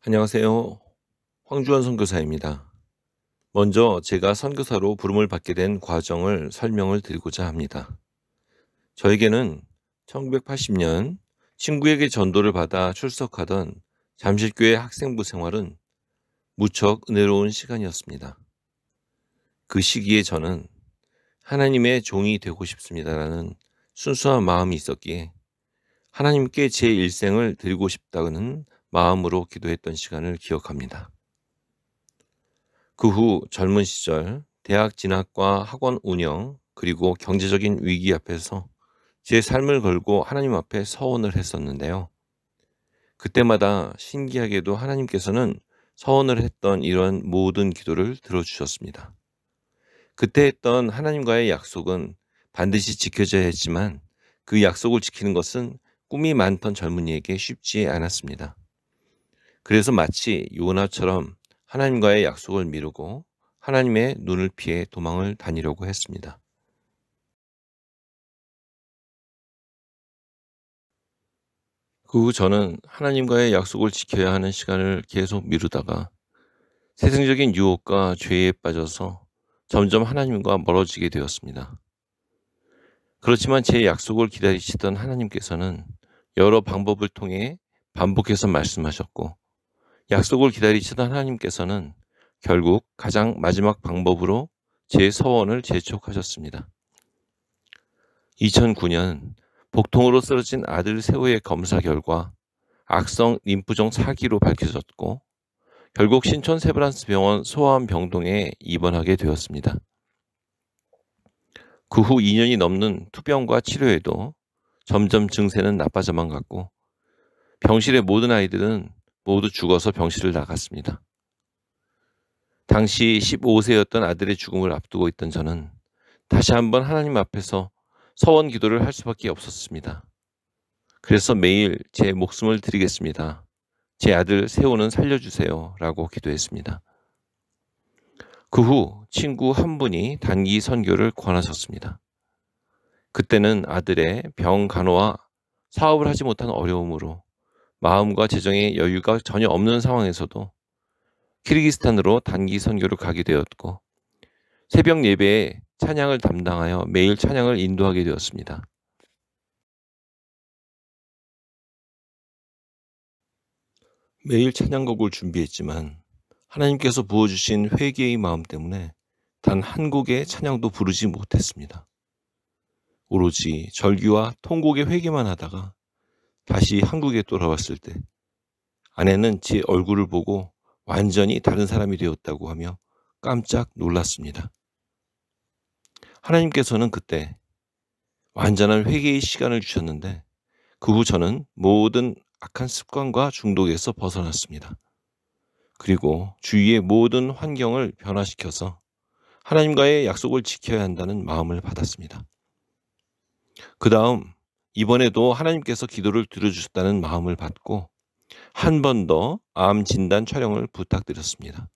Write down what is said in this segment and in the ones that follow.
안녕하세요. 황주환 선교사입니다. 먼저 제가 선교사로 부름을 받게 된 과정을 설명을 드리고자 합니다. 저에게는 1980년 친구에게 전도를 받아 출석하던 잠실교회 학생부 생활은 무척 은혜로운 시간이었습니다. 그 시기에 저는 하나님의 종이 되고 싶습니다라는 순수한 마음이 있었기에 하나님께 제 일생을 드리고 싶다는 마음으로 기도했던 시간을 기억합니다. 그 후 젊은 시절 대학 진학과 학원 운영 그리고 경제적인 위기 앞에서 제 삶을 걸고 하나님 앞에 서원을 했었는데요. 그때마다 신기하게도 하나님께서는 서원을 했던 이런 모든 기도를 들어주셨습니다. 그때 했던 하나님과의 약속은 반드시 지켜져야 했지만 그 약속을 지키는 것은 꿈이 많던 젊은이에게 쉽지 않았습니다. 그래서 마치 요나처럼 하나님과의 약속을 미루고 하나님의 눈을 피해 도망을 다니려고 했습니다. 그 후 저는 하나님과의 약속을 지켜야 하는 시간을 계속 미루다가 세상적인 유혹과 죄에 빠져서 점점 하나님과 멀어지게 되었습니다. 그렇지만 제 약속을 기다리시던 하나님께서는 여러 방법을 통해 반복해서 말씀하셨고, 약속을 기다리시던 하나님께서는 결국 가장 마지막 방법으로 제 서원을 재촉하셨습니다. 2009년 복통으로 쓰러진 아들 세호의 검사 결과 악성 림프종 사기로 밝혀졌고, 결국 신촌 세브란스 병원 소아암 병동에 입원하게 되었습니다. 그 후 2년이 넘는 투병과 치료에도 점점 증세는 나빠져만 갔고, 병실의 모든 아이들은 모두 죽어서 병실을 나갔습니다. 당시 15세였던 아들의 죽음을 앞두고 있던 저는 다시 한번 하나님 앞에서 서원 기도를 할 수밖에 없었습니다. 그래서 매일 제 목숨을 드리겠습니다. 제 아들 세호는 살려주세요. 라고 기도했습니다. 그 후 친구 한 분이 단기 선교를 권하셨습니다. 그때는 아들의 병 간호와 사업을 하지 못한 어려움으로 마음과 재정의 여유가 전혀 없는 상황에서도 키르기스탄으로 단기 선교를 가게 되었고, 새벽 예배에 찬양을 담당하여 매일 찬양을 인도하게 되었습니다. 매일 찬양곡을 준비했지만 하나님께서 부어주신 회개의 마음 때문에 단 한 곡의 찬양도 부르지 못했습니다. 오로지 절규와 통곡의 회개만 하다가 다시 한국에 돌아왔을 때 아내는 제 얼굴을 보고 완전히 다른 사람이 되었다고 하며 깜짝 놀랐습니다. 하나님께서는 그때 완전한 회개의 시간을 주셨는데, 그 후 저는 모든 악한 습관과 중독에서 벗어났습니다. 그리고 주위의 모든 환경을 변화시켜서 하나님과의 약속을 지켜야 한다는 마음을 받았습니다. 그 다음 이번에도 하나님께서 기도를 들어주셨다는 마음을 받고 한 번 더 암 진단 촬영을 부탁드렸습니다.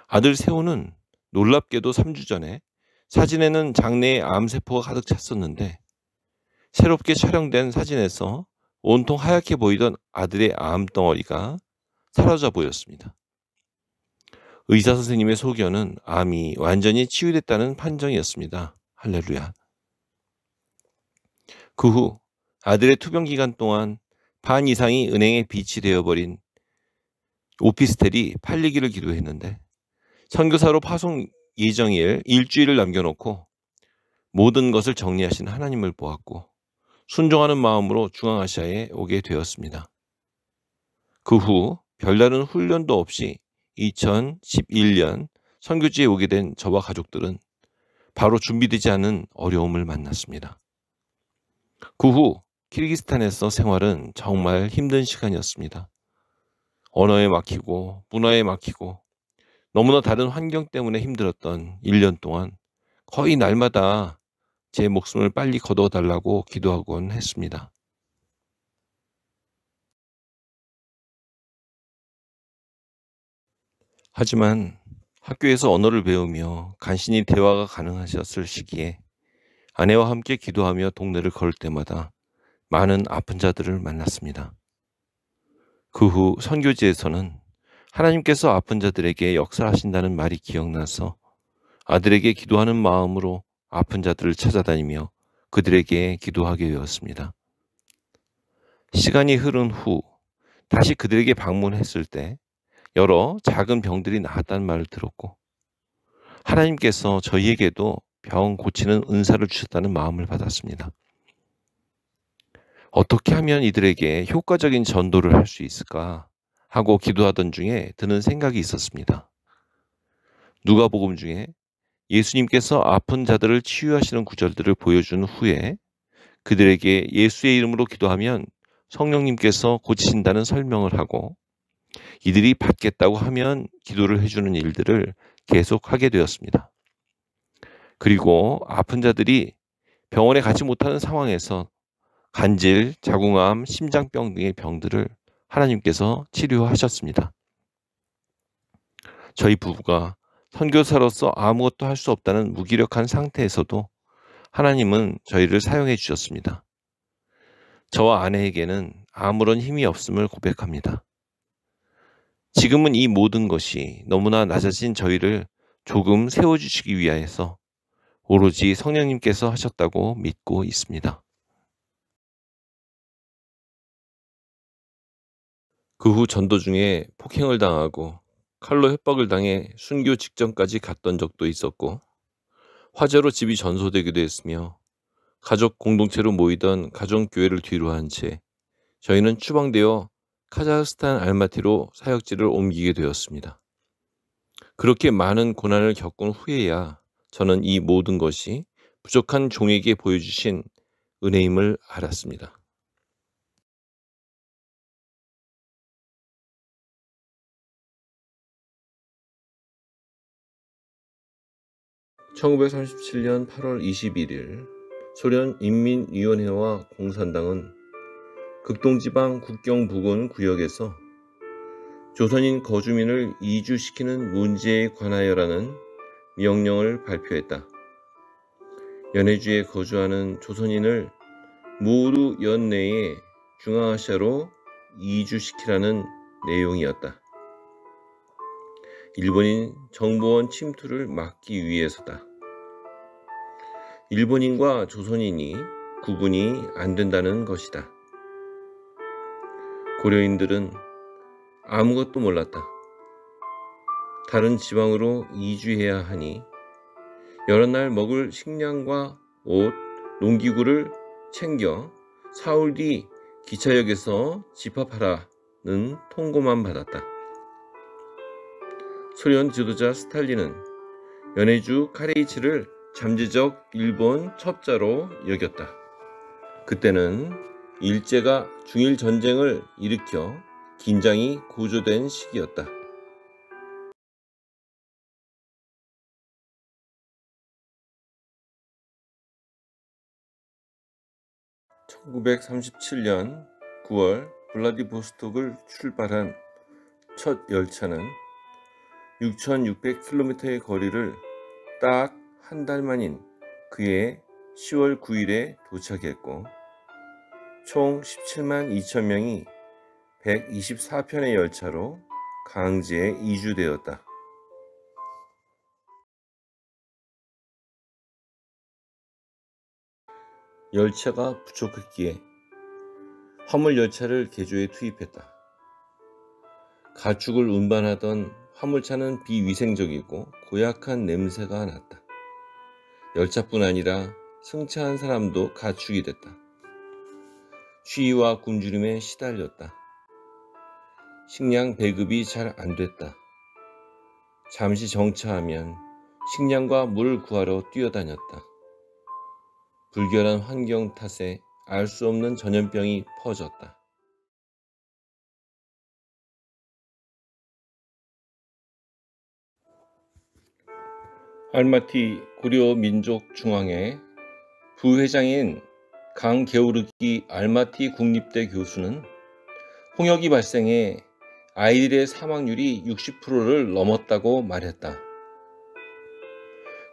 아들 세호는 놀랍게도 3주 전에 사진에는 장내에 암세포가 가득 찼었는데, 새롭게 촬영된 사진에서 온통 하얗게 보이던 아들의 암덩어리가 사라져 보였습니다. 의사 선생님의 소견은 암이 완전히 치유됐다는 판정이었습니다. 할렐루야. 그 후 아들의 투병 기간 동안 반 이상이 은행에 빚이 되어버린 오피스텔이 팔리기를 기도했는데, 선교사로 파송 예정일 일주일을 남겨놓고 모든 것을 정리하신 하나님을 보았고 순종하는 마음으로 중앙아시아에 오게 되었습니다. 그 후 별다른 훈련도 없이 2011년 선교지에 오게 된 저와 가족들은 바로 준비되지 않은 어려움을 만났습니다. 그 후 키르기스탄에서 생활은 정말 힘든 시간이었습니다. 언어에 막히고 문화에 막히고 너무나 다른 환경 때문에 힘들었던 1년 동안 거의 날마다 제 목숨을 빨리 거둬달라고 기도하곤 했습니다. 하지만 학교에서 언어를 배우며 간신히 대화가 가능하셨을 시기에 아내와 함께 기도하며 동네를 걸을 때마다 많은 아픈 자들을 만났습니다. 그 후 선교지에서는 하나님께서 아픈 자들에게 역사하신다는 말이 기억나서 아들에게 기도하는 마음으로 아픈 자들을 찾아다니며 그들에게 기도하게 되었습니다. 시간이 흐른 후 다시 그들에게 방문했을 때 여러 작은 병들이 나았다는 말을 들었고, 하나님께서 저희에게도 병 고치는 은사를 주셨다는 마음을 받았습니다. 어떻게 하면 이들에게 효과적인 전도를 할 수 있을까 하고 기도하던 중에 드는 생각이 있었습니다. 누가복음 중에 예수님께서 아픈 자들을 치유하시는 구절들을 보여준 후에 그들에게 예수의 이름으로 기도하면 성령님께서 고치신다는 설명을 하고, 이들이 받겠다고 하면 기도를 해주는 일들을 계속하게 되었습니다. 그리고 아픈 자들이 병원에 가지 못하는 상황에서 간질, 자궁암, 심장병 등의 병들을 하나님께서 치료하셨습니다. 저희 부부가 선교사로서 아무것도 할 수 없다는 무기력한 상태에서도 하나님은 저희를 사용해 주셨습니다. 저와 아내에게는 아무런 힘이 없음을 고백합니다. 지금은 이 모든 것이 너무나 낮아진 저희를 조금 세워주시기 위하여서 오로지 성령님께서 하셨다고 믿고 있습니다. 그 후 전도 중에 폭행을 당하고 칼로 협박을 당해 순교 직전까지 갔던 적도 있었고, 화재로 집이 전소되기도 했으며, 가족 공동체로 모이던 가정교회를 뒤로 한 채 저희는 추방되어 카자흐스탄 알마티로 사역지를 옮기게 되었습니다. 그렇게 많은 고난을 겪은 후에야 저는 이 모든 것이 부족한 종에게 보여주신 은혜임을 알았습니다. 1937년 8월 21일 소련 인민위원회와 공산당은 극동지방 국경 부근 구역에서 조선인 거주민을 이주시키는 문제에 관하여라는 명령을 발표했다. 연해주에 거주하는 조선인을 모두 연내에 중앙아시아로 이주시키라는 내용이었다. 일본인 정보원 침투를 막기 위해서다. 일본인과 조선인이 구분이 안 된다는 것이다. 고려인들은 아무것도 몰랐다. 다른 지방으로 이주해야 하니 여러 날 먹을 식량과 옷, 농기구를 챙겨 사흘 뒤 기차역에서 집합하라는 통고만 받았다. 소련 지도자 스탈린은 연해주 카레이치를 잠재적 일본 첩자로 여겼다. 그때는 일제가 중일 전쟁을 일으켜 긴장이 고조된 시기였다. (1937년 9월) 블라디보스톡을 출발한 첫 열차는 6,600km의 거리를 딱 한 달 만인 그해 10월 9일에 도착했고, 총 17만 2천 명이 124편의 열차로 강제에 이주되었다. 열차가 부족했기에 화물 열차를 개조해 투입했다. 가축을 운반하던 화물차는 비위생적이고 고약한 냄새가 났다. 열차뿐 아니라 승차한 사람도 가축이 됐다. 추위와 굶주림에 시달렸다. 식량 배급이 잘 안 됐다. 잠시 정차하면 식량과 물을 구하러 뛰어다녔다. 불결한 환경 탓에 알 수 없는 전염병이 퍼졌다. 알마티 고려민족중앙회 부회장인 강게오르기 알마티 국립대 교수는 홍역이 발생해 아이들의 사망률이 60%를 넘었다고 말했다.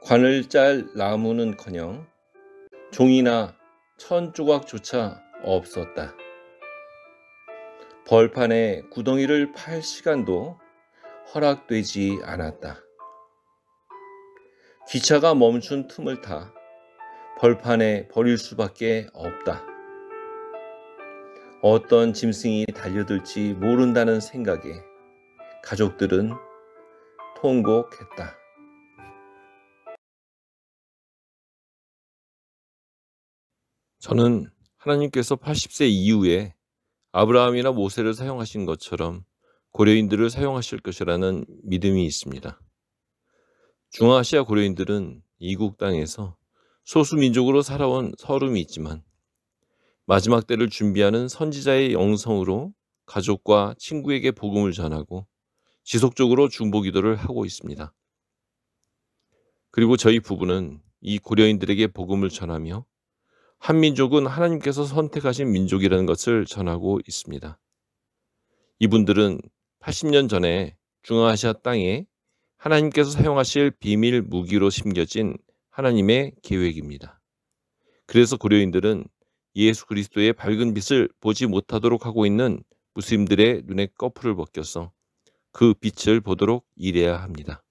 관을 짤 나무는커녕 종이나 천 조각조차 없었다. 벌판에 구덩이를 팔 시간도 허락되지 않았다. 기차가 멈춘 틈을 타 벌판에 버릴 수밖에 없다. 어떤 짐승이 달려들지 모른다는 생각에 가족들은 통곡했다. 저는 하나님께서 80세 이후에 아브라함이나 모세를 사용하신 것처럼 고려인들을 사용하실 것이라는 믿음이 있습니다. 중앙아시아 고려인들은 이국 땅에서 소수민족으로 살아온 서름이 있지만 마지막 때를 준비하는 선지자의 영성으로 가족과 친구에게 복음을 전하고 지속적으로 중보기도를 하고 있습니다. 그리고 저희 부부는 이 고려인들에게 복음을 전하며 한민족은 하나님께서 선택하신 민족이라는 것을 전하고 있습니다. 이분들은 80년 전에 중앙아시아 땅에 하나님께서 사용하실 비밀 무기로 심겨진 하나님의 계획입니다. 그래서 고려인들은 예수 그리스도의 밝은 빛을 보지 못하도록 하고 있는 무슬림들의 눈에 꺼풀을 벗겨서 그 빛을 보도록 일해야 합니다.